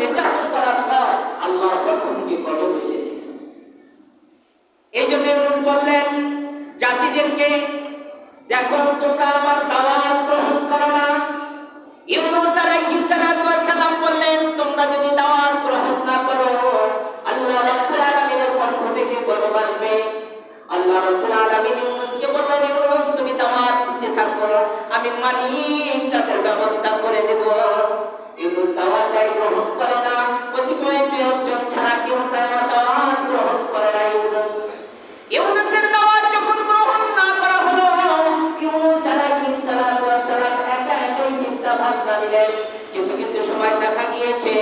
নির্যাতন করার পর আল্লাহর পক্ষ থেকে গজব এসেছে। এই জন্য ইউনূস বললেন জাতিদেরকে, দেখো তোমরা আমার দাওয়াত গ্রহণ করো না। ইউনূস আলাইহিস সালাতু ওয়াস সালাম বললেন, তোমরা যদি দাওয়াত গ্রহণ না করো আল্লাহ রাব্বুল আলামিনের পক্ষ থেকে গজব আসবে। আল্লাহ রাব্বুল আলামিন ইউনূসকে বললেন, ইউনূস তুমি দাওয়াত দিতে থাকো, আমি মালিক তাদের ব্যবস্থা করে দেব। ইউনূস দাওয়াত গ্রহণ করে না, কতিপয় দুইজন ছাড়া কেউ দাওয়াত গ্রহণ করে না। ইউনূসের দাওয়াত যখন গ্রহণ না করা হলো, ইউনূস আলাইহিস সালাতু ওয়াস সালাম একা একাই চিন্তা ভাবনা নিলেন। কিছু কিছু সময় দেখা গিয়েছে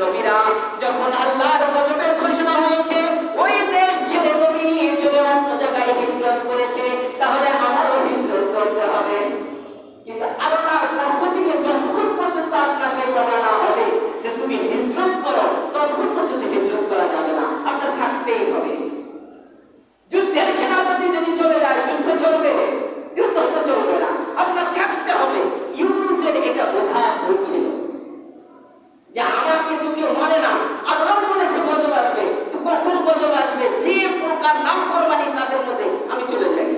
নবীরা যখন আল্লাহর গজবের ঘোষণা হয়েছে, ওই দেশ ছেড়ে নবী চলে অন্য জায়গায় হিজরত করেছে, তাহলে আমারও হিজরত করতে হবে। কিন্তু আল্লাহর পক্ষ থেকে যতক্ষণ পর্যন্ত আপনাকে বলা না হবে যে তুমি হিজরত করো, ততক্ষণ পর্যন্ত হিজরত করা যাবে না, আপনার থাকতেই হবে। যুদ্ধের সেনাপতি যদি চলে যায় যুদ্ধ চলবে, যুদ্ধ তো চলবে না, আপনার থাকতে হবে। ইউনূসের এটা বোঝা হচ্ছিল যে আমাকে তো কেউ মানে না, আল্লাহ বলেছে গজব আসবে, তো কখন গজব আসবে, যে প্রকার নাফরমানি তাদের মধ্যে আমি চলে যাই।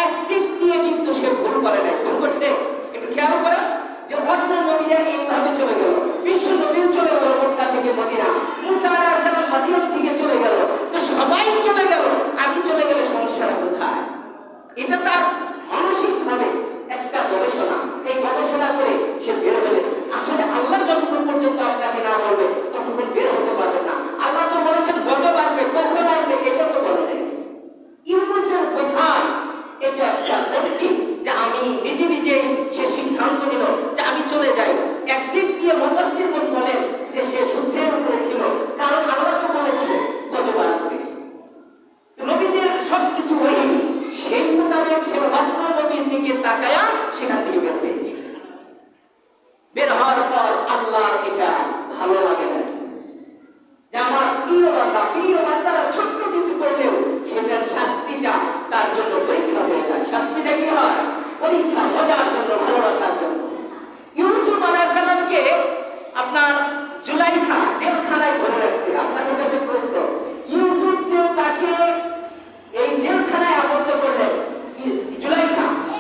একদিক দিয়ে কিন্তু সে ভুল করে নাই, ভুল করছে একটু খেয়াল করেন যে অন্য নবীরা এইভাবে চলে গেল, বিশ্ব নবী চলে গেল মক্কা থেকে মদিনা, মুসা আলাইহিস সালাম মদিনা থেকে চলে গেল, তো সবাই চলে গেল, আমি চলে গেলে সমস্যাটা কোথায়? এটা তার মানসিকভাবে একটা গবেষণা, এই গবেষণা করে সে বের হলেন। আসলে আল্লাহ যতক্ষণ পর্যন্ত আপনাকে না বলবে ততক্ষণ বের হতে পারবে না। আল্লাহ তো বলেছেন গজব আসবে, কখন আসবে এটা তো বলে নাই। ইউনূসের বোঝা এটা একটা সত্যি যে আমি নিজে নিজেই সে সিদ্ধান্ত নিল যে আমি চলে যাই। একদিক দিয়ে মুফাসসিরগণ বলেন যে সে যুদ্ধের উপরে ছিল, কারণ আল্লাহ তো বলেছে গজব আসবে। নবীদের সবকিছু ওই সেই মোতাবেক সে অন্য নবীর দিকে তাকায়া সেখান থেকে বের হয়েছে। বের হওয়ার পর আল্লাহ এটা ভালো লাগে না যে আমার প্রিয় বান্দারা ছোট্ট কিছু করলেও সেটার শাস্তিটা তার জন্য পরীক্ষা হয়ে যায়। শাস্তিটা কি হয়? পরীক্ষা, মজার জন্য, ভালোবাসার জন্য। ইউসুফ আলাইহিস সালামকে আপনার জুলাইখা জেলখানায় ধরে রাখছে। আপনাদের কাছে প্রশ্ন, ইউসুফ যে তাকে এই জেলখানায় আবদ্ধ করলেন,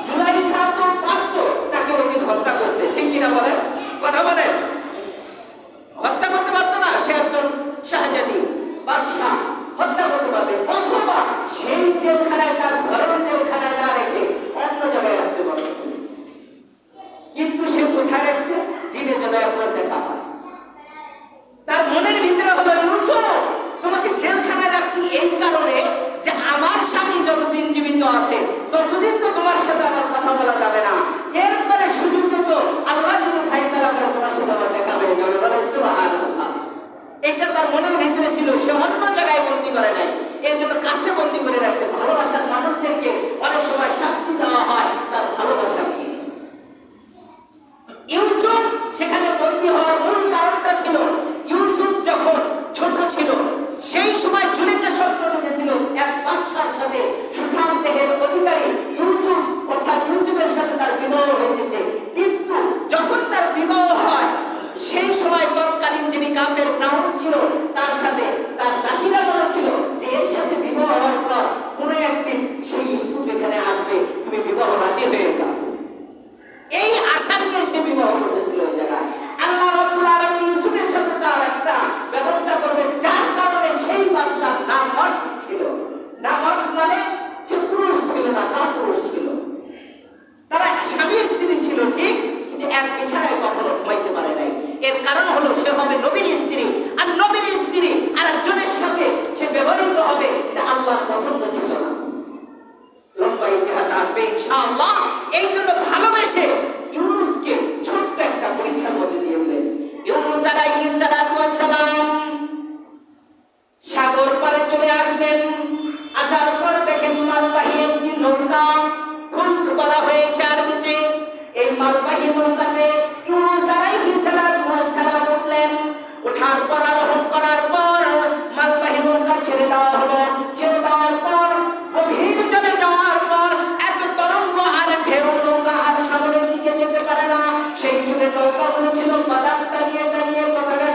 জুলাইখা তো পারতো তাকে ওইদিন হত্যা করতে, ঠিক কিনা বলেন? কথা বলেন, হত্যা করতে পারতো না? সে একজন শাহজাদি বাদশাহ, হত্যা করতে পারবে, অথবা সেই জেলখানায় তার ঘরের জেলখানায় না রেখে অন্য জায়গায় রাখতে পারবে। কিন্তু সে কোথায় রাখছে? দিনে যেন একবার দেখা হয়। তার মনের ভিতরে হলো, ইউসুফ তোমাকে জেলখানায় রাখছি এই কারণে যে আমার স্বামী যতদিন জীবিত আছে ততদিন তো তোমার সাথে আমার কথা বলা যাবে না, এরপরে সুযোগ তো আল্লাহ যদি ফায়সালা করে তোমার সাথে আমার দেখা হয়ে যাবে। বলেন সুবহানাল্লাহ। এটা তার মনের ভিতরে ছিল, সে অন্য জায়গায় বন্দী করে নাই, এই জন্য কাছে বন্দী করে রাখছে। ভালোবাসার মানুষদেরকে অনেক সময় শাস্তি দেওয়া হয় তার ভালোবাসা নিয়ে। ইউসুফ সেখানে বন্দী হওয়ার মূল কারণটা ছিল, ইউসুফ যখন ছোট ছিল সেই সময় জুলেখা স্বপ্ন দেখেছিল এক বাদশার সাথে সুঠাম দেহের অধিকারী ইউসুফ, অর্থাৎ ইউসুফের সাথে তার বিবাহ হয়েছে। কিন্তু যখন তার বিবাহ হয় সেই সময় তৎকালীন যিনি কাফের ফিরআউন ছিল তার সাথে তার দাসীরা বলেছিল যে এর সাথে বিবাহ হওয়ার পর কোনো একদিন সেই ইউসুফ এখানে আসবে, তুমি বিবাহ রাজি হয়ে যাও। এই আশা নিয়ে সে বিবাহ বসেছিল ওই জায়গায়। আল্লাহ রাব্বুল আলামিন ইউসুফের সাথে তার একটা ব্যবস্থা করবেন, যার কারণে সেই বাদশা নামর্দ ছিল। নামর্দ মানে সে পুরুষ ছিল না, কাপুরুষ ছিল। তারা স্বামী স্ত্রী ছিল ঠিক, কিন্তু এক বিছানায় কখনো ঘুমাইতে পারে নাই। এর কারণ হলো সে হবে নবীর স্ত্রী, আর নবীর স্ত্রী আর একজনের সাথে সে ব্যবহৃত হবে, এটা আল্লাহর পছন্দ ছিল না। লম্বা ইতিহাস আসবে ইনশাআল্লাহ। এই জন্য ভালোবেসে ইউনূসকে ছোট্ট একটা পরীক্ষার মধ্যে দিয়ে দিলেন। ইউনূস আলাইহিস সালাতু ওয়াস সালাম সাগর পারে চলে আসলেন। আসার পর দেখেন মালবাহী একটি নৌকা, ফুলক বলা হয়েছে আরবিতে। এই মালবাহী নৌকাতে ইউনূস আলাইহিস সালাতু ওয়াস সালাম উঠলেন। ওঠার পর আরোহণ করার পর মালবাহী নৌকা ছেড়ে দেওয়া হলো। ছেড়ে দেওয়ার পর গভীর জলে যাওয়ার পর এত তরঙ্গ আর ঢেউ, নৌকা আর সাগরের দিকে যেতে পারে না। সেই যুগে নৌকাগুলো ছিল বাদাম টানিয়ে টানিয়ে, পতাকা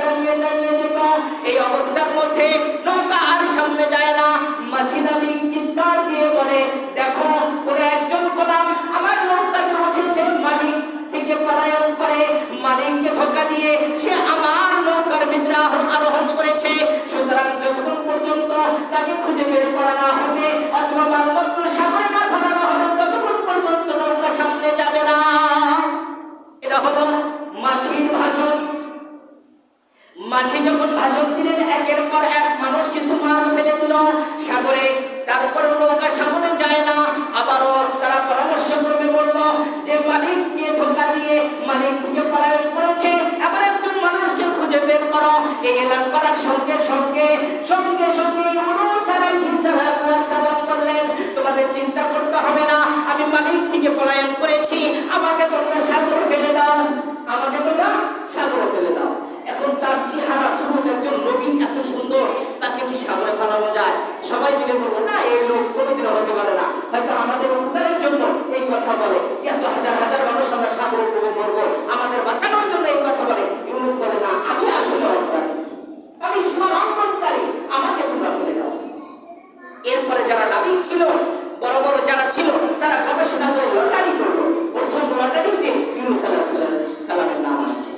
মালপত্র সাগরে না ফেলানো হলো ততক্ষণ পর্যন্ত নৌকা সামনে যাবে না। এটা হলো মাঝির ভাষণ। মাঝি যখন ভাষণ দিলেন, একের পর এক মানুষ কিছু মাল ফেলে দিল সাগরে, তারপর নৌকা সামনে যায় না। আবারও তারা পরামর্শ করবে, বলল যে মালিককে ধোঁকা দিয়ে মালিক থেকে পলায়ন করেছে, এবার একজন মানুষকে খুঁজে বের করো। এই এলান করার সঙ্গে সঙ্গে সঙ্গে সঙ্গে ইউনূস আলাইহিস সালাম বললেন, তোমাদের চিন্তা করতে হবে না, আমি মালিক থেকে পলায়ন করেছি, আমাকে তোমরা সাগরে ফেলে দাও, আমাকে তোমরা সাগরে ফেলে দাও। এখন তার চেহারা সুরত, একজন নবী এত সুন্দর, তাকে কি সাগরে ফেলানো যায়? সবাই মিলে বলবো না, এই লোক কোনোদিন হতে পারে না, হয়তো আমাদের উপকারের জন্য এই কথা বলে, যে এত হাজার হাজার মানুষ আমরা সাগরে ডুবে মরবো, আমাদের বাঁচানোর জন্য এই কথা বলে। ইউনূস বলে না, আমি আসলে অপরাধী, আমি সীমা লঙ্ঘনকারী, আমাকে তোমরা ফেলে দাও। এরপরে যারা নাবিক ছিল, বড় বড় যারা ছিল, তারা গবেষণা করে লটারি করলো। প্রথম লটারিতে ইউনূস আলাইহিস সালামের নাম আসছে।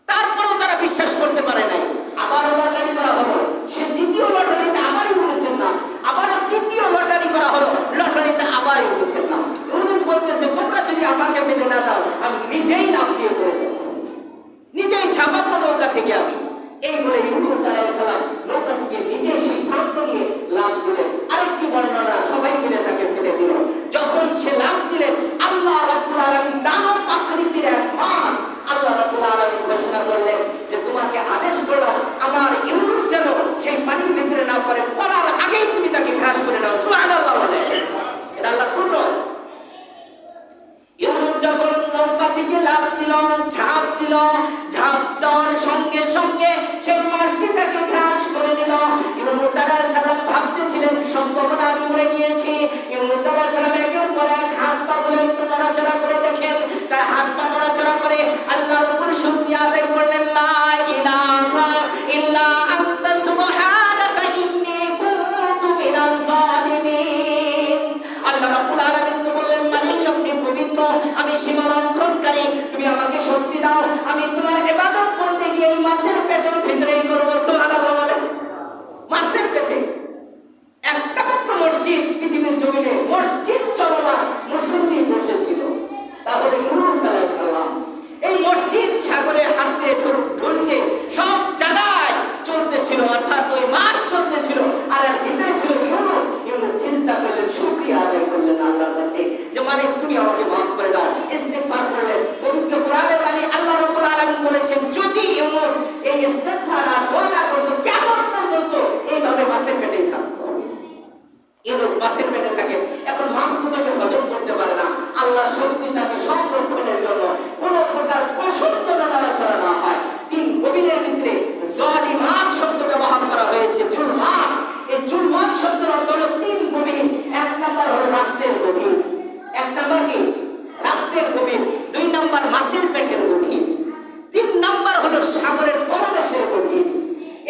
তারপরেও তারা বিশ্বাস করতে পারে নাই। আবারও লটারি করা হলো, সে দ্বিতীয় লটারিতে আবার ইউনূসের নাম, আবারও তৃতীয় লটারি করা হলো, লটারিতে আবার ইউনূসের নাম। ইউনূস বলতেছে, তোমরা যদি আমাকে ফেলে না দাও, আমি নিজেই লাফ দিয়ে করে দেব, নিজেই ঝাঁপাবো নৌকা থেকে আমি। এই বলে ইউনূস আলাইহিস সালাম নৌকা থেকে নিজেই সিদ্ধান্ত নিয়ে লাফ দিলেন। আরেকটি বর্ণনা, সবাই মিলে তাকে ফেলে দিল। যখন সে লাফ দিলেন, আল্লাহ রাব্বুল আলামিন দানব আকৃতির এক মাছ, আল্লাহ রাব্বুল আলামিন ঘোষণা করলেন যে তোমাকে আদেশ করলাম আমার ইউনূস যেন সেই পানির ভিতরে না পড়ে, পড়ার আগেই তুমি তাকে গ্রাস করে নাও। সুবহানাল্লাহ বলে, এটা আল্লাহর কুদরত। ইউনূস যখন নৌকা থেকে লাফ দিল, ঝাঁপ দিল, ঝাঁপ দেওয়ার সঙ্গে সঙ্গে সেই মাছটি তাকে গ্রাস করে নিল। ইউনূস আলাইহিস সালাম ভাবতেছিলেন, সম্ভাবনা আমি মরে গিয়েছি। ইউনূস আলাইহিস সালাম একের পর এক হাত পা গুলো একটু নড়াচড়া করে দেখেন, তার হাত পা নড়াচড়া করে আল্লাহর উপর শুকরিয়া আদায় করলেন, লা ইলাহা ইল্লা আনতা সুবহানাকা ইন্নী কুনতু মিনাজ জালিমিন। আল্লাহ রাব্বুল আলামিনকে বললেন, মালিক আপনি পবিত্র, আমি সীমা লঙ্ঘনকারী, তুমি আমাকে শক্তি দাও, আমি তোমার ইবাদত করতে গিয়ে এই মাছের পেটের ভিতরেই করব। সুবহানাল্লাহ বলেন, মাছের পেটে। একটা মাত্র মসজিদ পৃথিবীর জমিনে, মসজিদ চলমান, মুসল্লি বসেছিল। তাহলে ইউনূস আলাইহিস সালাম এই মসজিদ সাগরে হাঁটতে ঢুলতে সব জায়গায় চলতেছিল, অর্থাৎ ওই মাছ চলতেছিল, আর এর ভিতরে ছিল ইউনূস। ইউনূস সিজদা করলেন, শুকরিয়া আদায় করলেন আল্লাহর কাছে যে মালিক তুমি আমাকে মাফ করে দাও, ইস্তিগফার করলেন। পবিত্র কোরআনের বাণী আল্লাহ রাব্বুল আলামিন বলেছেন, যদি ইউনূস এই ইস্তিগফার আর দোয়া না করতো, কিয়ামত পর্যন্ত এইভাবে মাছের পেটেই থাকতো। ইউনূস মাছের পেটে থাকেন, এখন মাছ তো তাকে হজম করতে পারে না। আল্লাহর শক্তি তাকে সংরক্ষণের জন্য কোনো প্রকার অসত্য নড়াচড়া না হয়। তিন গভীরের ভিতরে জালিমান শব্দ ব্যবহার করা হয়েছে, জুলমান। এই জুলমান শব্দের অর্থ হলো তিন গভীর। এক নাম্বার হলো রাত্রের গভীর, এক নাম্বার কি রাত্রের গভীর, দুই নাম্বার মাছের পেটের গভীর, তিন নাম্বার হলো সাগরের তলদেশের গভীর।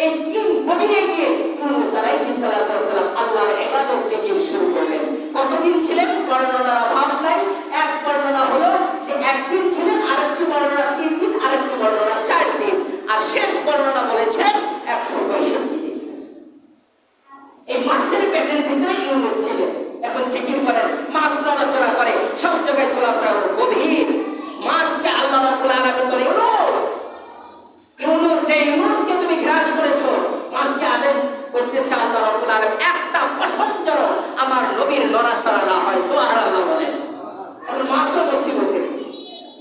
এই তিন গভীরে গিয়ে ইউনূস আলাইহিস সালাম আল্লাহর ইবাদত জিকির শুরু করলেন। কতদিন ছিলেন বর্ণনার অভাব নাই। এক বর্ণনা হলো যে একদিন ছিলেন, আরেকটি বর্ণনা 3 দিন, আরেকটি বর্ণনা 4 দিন, আর শেষ বর্ণনা বলেছেন 165 দিন। এই মাছের পেটের ভিতরে ইউনূস ছিলেন। এখন জিকির করেন, মাছ নড়াচড়া করে, সব জায়গায় চলাফেরা করে, গভীর। মাছকে আল্লাহ রাব্বুল আলামিন বলে, ইউনূস, ইউনূস, যে ইউনূসকে তুমি গ্রাস করেছো, মাছকে আদেশ করতেছে আল্লাহ রাব্বুল আলামিন, একটা পছন্দের আমার নবীর নড়াচড়া না হয়। সুবহানাল্লাহ বলেন। এখন মাছও মুসিবতে,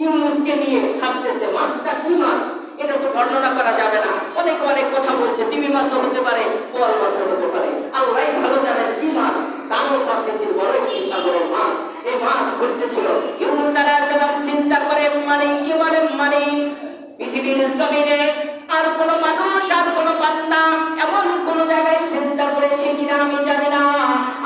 ইউনূসকে নিয়ে ভাবতেছে, মাছটা কি মাছ এটা তো বর্ণনা করা যাবে না। অনেক অনেক কথা বলছে, তিমি মাছও হতে পারে, বোয়াল মাছও হতে পারে, আল্লাহই ভালো জানেন কি মাছ। দানব আকৃতির বড় একটি সাগরের মাছ, এই মাছ ঘুরতেছিল। ইউনূস আলাইহিস সালাম চিন্তা করে, মালিক কি বলেন, মালিক পৃথিবীর জমিনে আর কোন মানুষ আর কোন বান্দা এমন কোন জায়গায় চিন্তা করেছে কিনা আমি জানি না,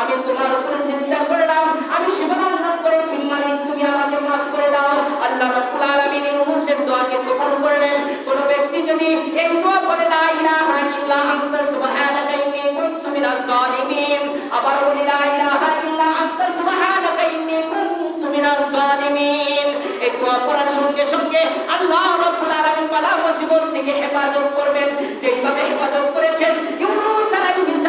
আমি তোমার উপরে চিন্তা করলাম, আমি সীমালঙ্ঘন করেছি, মালিক তুমি আমাকে মাফ করে দাও। আল্লাহ রাব্বুল আলামিন ইউনূসের দোয়াকে কবুল করলেন। কোন ব্যক্তি যদি এই দোয়া পড়ে, লা ইলাহা ইল্লা আনতা সুবহানাকা ইন্নী কুনতু মিনাজ জালিমিন, আবার বলি, লা ইলাহা ইল্লা আনতা সুবহানাকা ইন্নী কুনতু মিনাজ জালিমিন, এই দোয়া পড়ার সঙ্গে সঙ্গে আল্লাহ রাব্বুল আলামিন বালা মুসিবত থেকে হেফাজত করবেন। যেইভাবে হেফাজত করেছেন ইউনূস আলাইহিস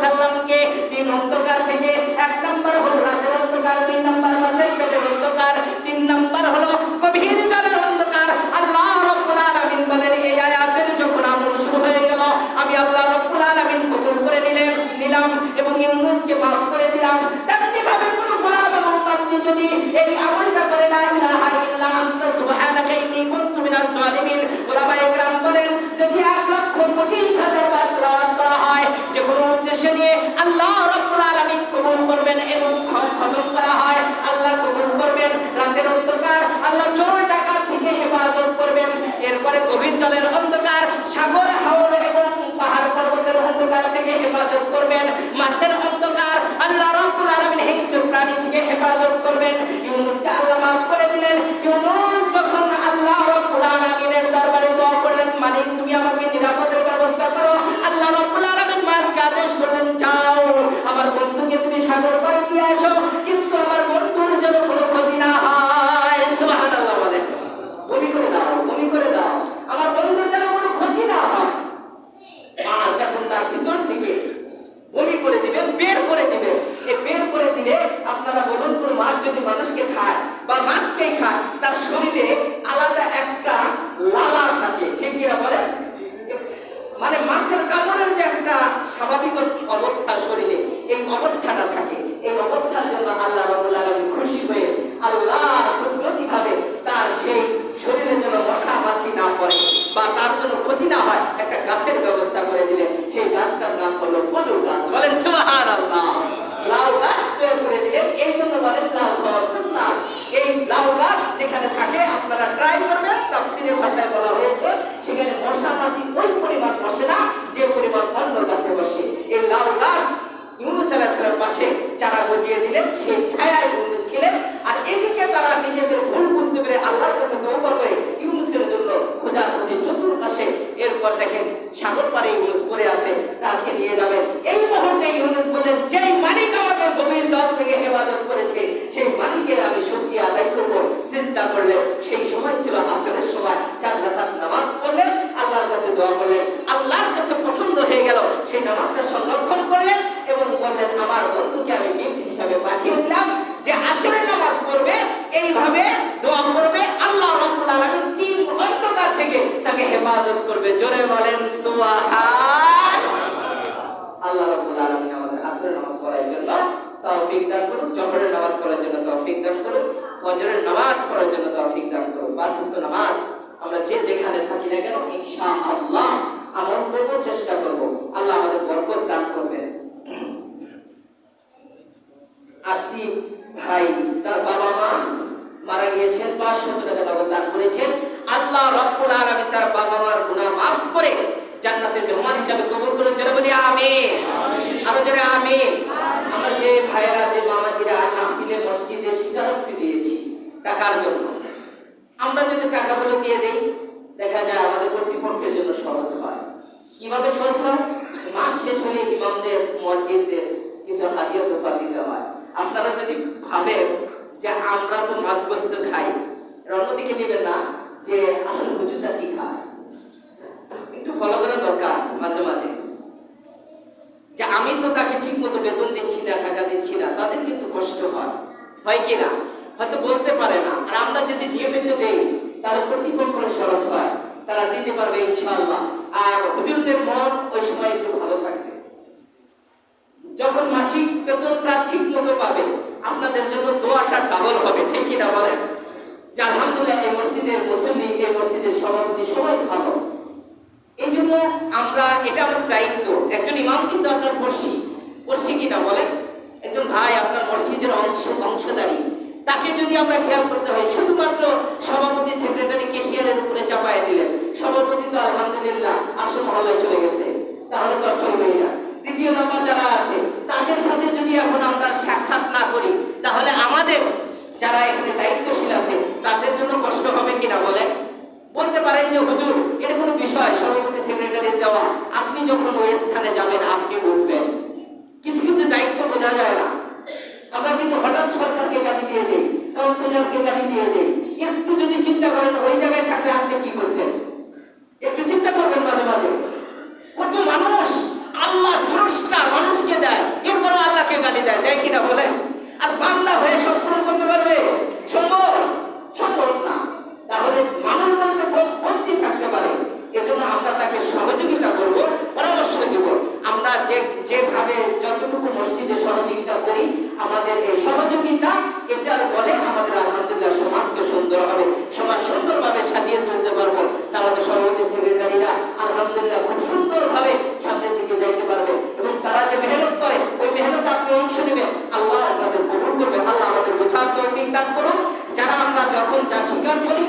সালামকে তিন অন্ধকার থেকে। এক নম্বর হলো রাতের অন্ধকার, দুই নম্বর মাসের পেটের অন্ধকার, তিন নম্বর হলো গভীর জলের অন্ধকার। আল্লাহ রাব্বুল আলামিন বলেন, এই আয়াতের যখন আমল শুরু হয়ে গেল, আমি আল্লাহ রাব্বুল আলামিন কবুল করে নিলাম এবং ইউনূসকে মাফ করে দিলাম। তেমনি ভাবে কোনো গোলাম এবং বান্দী যদি এই আমলটা করে, লা ইলাহা ইল্লা আনতা সুবহানাকা ইন্নী কুনতু মিনাজ জালিমিন, উলামায়ে কেরাম বলেন যদি 1,25,000 বার তেলাওয়াত করা হয়, যে কোনো উদ্দেশ্য নিয়ে আল্লাহ রাব্বুল আলামিন কবুল করবেন, এবং খতম করা হয় আল্লাহ কবুল করবেন। রাতের অন্ধকার আল্লাহ চোর ডাকাত থেকে হেফাজত করবেন। এরপরে গভীর জলের অন্ধকার, সাগর হাওর এবং পাহাড় পর্বতের অন্ধকার থেকে হেফাজত করবেন। মাছের অন্ধকার আল্লাহ রাব্বুল আলামিন হিংস্র প্রাণী থেকে হেফাজত করবেন। ইউনূসকে আল্লাহ মাফ করে দিলেন। ইউনূস যখন আল্লাহ রাব্বুল আলামিনের দরবারে দোয়া করলেন, মালিক তুমি আমাকে নিরাপদের ব্যবস্থা করো, আল্লাহ রাব্বুল আলামিন মাছকে আদেশ করলেন, যাও আমার বন্ধুকে তুমি সাগর পাড়ে দিয়ে আসো, কিন্তু আমার বন্ধুর যেন কোনো ক্ষতি না হয়। সুবহানাল্লাহ বলেন, বমি করে দাও, বমি করে দাও, আমার বন্ধুর যেন কোনো ক্ষতি না হয়। মাছ এখন তার ভিতর থেকে বমি করে দিবেন, বের করে দিবেন। এই বের করে দিলে আপনারা বলুন, কোনো মাছ যদি মানুষকে খায় বা মাছকে খায়, তার শরীরে আলাদা একটা লালা থাকে, ঠিক কিনা বলেন? মানে মাছের কামড়ের যে একটা স্বাভাবিক অবস্থা শরীরে, এই অবস্থাটা থাকে। এই অবস্থার জন্য আল্লাহ রাব্বুল আলামিন খুশি হয়ে আল্লাহর কুদরতিভাবে তার সেই শরীরের জন্য মশা মাছি না পড়ে বা তার জন্য ক্ষতি না হয়, একটা গাছের ব্যবস্থা করে দিলেন। সেই গাছটার নাম হলো কদু গাছ। বলেন সুবহানাল্লাহ। লাউ গাছ তৈরি করে দিলেন, এই জন্য বলেন লাউ সুন্নাহ। এই লাউ গাছ যেখানে থাকে আপনারা ট্রাই করবেন, তাফসীরের ভাষায় বলা হয়েছে সেখানে মশা মাছি ওই পরিমাণ বসে না যে পরিমাণ অন্য গাছে বসে। এই লাউ গাছ ইউনূস আলাইহিস সালামের পাশে চারা গজিয়ে দিলেন, সেই ছায়ায় ইউনূস ছিলেন। আর এদিকে তারা নিজেদের ভুল বুঝতে পেরে আল্লাহর কাছে তওবা করে ইউনূসের জন্য খোঁজাখুঁজি চতুর্পাশে। এরপর দেখেন সাগর পাড়ে ইউনূস পড়ে আছে, তাকে নিয়ে যাবেন। এই মুহূর্তে ইউনূস বললেন, যেই মালিক আমাকে গভীর জল থেকে হেফাজত করেছে, সেই মালিকের আমি শুকরিয়া আদায় করব। সিজদা করলেন। সেই সময় ছিল আসরের সময়। 4 রাকাত নামাজ পড়লেন, আল্লাহর কাছে দোয়া করলেন। আল্লাহর কাছে পছন্দ হয়ে গেল, সেই নামাজটা সংরক্ষণ করলেন এবং বললেন, আমার বন্ধুকে আমি গিফট হিসাবে পাঠিয়ে দিলাম যে আসরের নামাজ পড়বে, এইভাবে দোয়া করবে, আল্লাহ রাব্বুল আলামিন 3 অন্ধকার থেকে তাকে হেফাজত করবে। জোরে বলেন সুবহানাল্লাহ। আল্লাহ রাব্বুল আলামিন আমাদের আসরের নামাজ পড়ার জন্য তৌফিক দান করুন, জোহরের নামাজ পড়ার জন্য তৌফিক দান করুন, ফজরের নামাজ পড়ার জন্য তৌফিক দান করুন। 5 ওয়াক্ত নামাজ আমরা যেখানে থাকি না কেন ইনশাআল্লাহ আমল করব, চেষ্টা করব। আল্লাহ আমাদের বরকত দান করবেন। আসিফ ভাই তার বাবা মা মারা গিয়েছেন, 500 টাকা নগদ দান করেছেন। আল্লাহ রাব্বুল আলামিন তার বাবা মার গুনাহ মাফ করে জান্নাতের মেহমান হিসেবে কবুল করেন। জোরে বলি আমিন। আরো জোরে আমিন। আমরা যে ভাইয়েরা, যে মামাজিরা নাফিলে মসজিদে স্বীকারোক্তি দিয়েছি টাকার জন্য, আমরা যদি টাকাগুলো দিয়ে দেই, দেখা যায় আমাদের কর্তৃপক্ষের জন্য সহজ হয়। কিভাবে সহজ হয়? মাস শেষ হলে ইমামদের, মসজিদদের কিছু হাদিয়া তোফা দিতে হয়। আপনারা যদি ভাবেন যে আমরা তো মাছ গোস্ত খাই, অন্যদিকে নেবেন না যে আসলে হুজুরটা কি খায়, একটু ফলো করা দরকার মাঝে মাঝে। যে আমি তো তাকে ঠিক মতো বেতন দিচ্ছি না, টাকা দিচ্ছি না, তাদের কিন্তু কষ্ট হয় কি না? হয়তো বলতে পারে না। আর আমরা যদি নিয়মিত দেই তাহলে কর্তৃপক্ষের সহজ হয়, তারা দিতে পারবে ইনশাআল্লাহ। আর হুজুরদের মন ওই সময় একটু ভালো থাকবে। যখন মাসিক বেতনটা ঠিক মতো পাবে, আপনাদের জন্য দোয়াটা ডাবল হবে, ঠিক কিনা বলেন? যে আলহামদুলিল্লাহ এই মসজিদের মুসল্লি, এই মসজিদের সভাপতি সবাই ভালো। এই জন্য আমরা, এটা আমাদের দায়িত্ব। একজন ইমাম কিন্তু আপনার পড়শি কিনা বলেন? একজন ভাই আপনার মসজিদের অংশধারী, তাকে যদি আমরা খেয়াল করতে হয়, শুধুমাত্র সভাপতি, সেক্রেটারি, ক্যাশিয়ারের উপরে চাপায় দিলেন, সভাপতি তো আলহামদুলিল্লাহ আসল মহল্লায় চলে গেছে, তাহলে তো চলবেই না। দ্বিতীয় নম্বর যারা আছে তাদের সাথে যদি এখন আমরা সাক্ষাৎ না করি, তাহলে আমাদের যারা এখানে দায়িত্বশীল আছে তাদের জন্য কষ্ট হবে কিনা বলেন? বলতে পারেন যে হুজুর এটা কোনো বিষয়, সভাপতি সেক্রেটারির দেওয়া, আপনি যখন ওই স্থানে যাবেন আপনি বুঝবেন। কিছু কিছু দায়িত্ব বোঝা যায় না। আমরা কিন্তু হঠাৎ সরকারকে গালি দিয়ে দেই, কাউন্সিলরকে গালি দিয়ে দেই। একটু যদি চিন্তা করেন ওই জায়গায় থাকলে আপনি কি করতেন, একটু চিন্তা করবেন মাঝে মাঝে। কত মানুষ আল্লাহ স্রষ্টা মানুষকে দেয়, এরপরও আল্লাহ আল্লাহর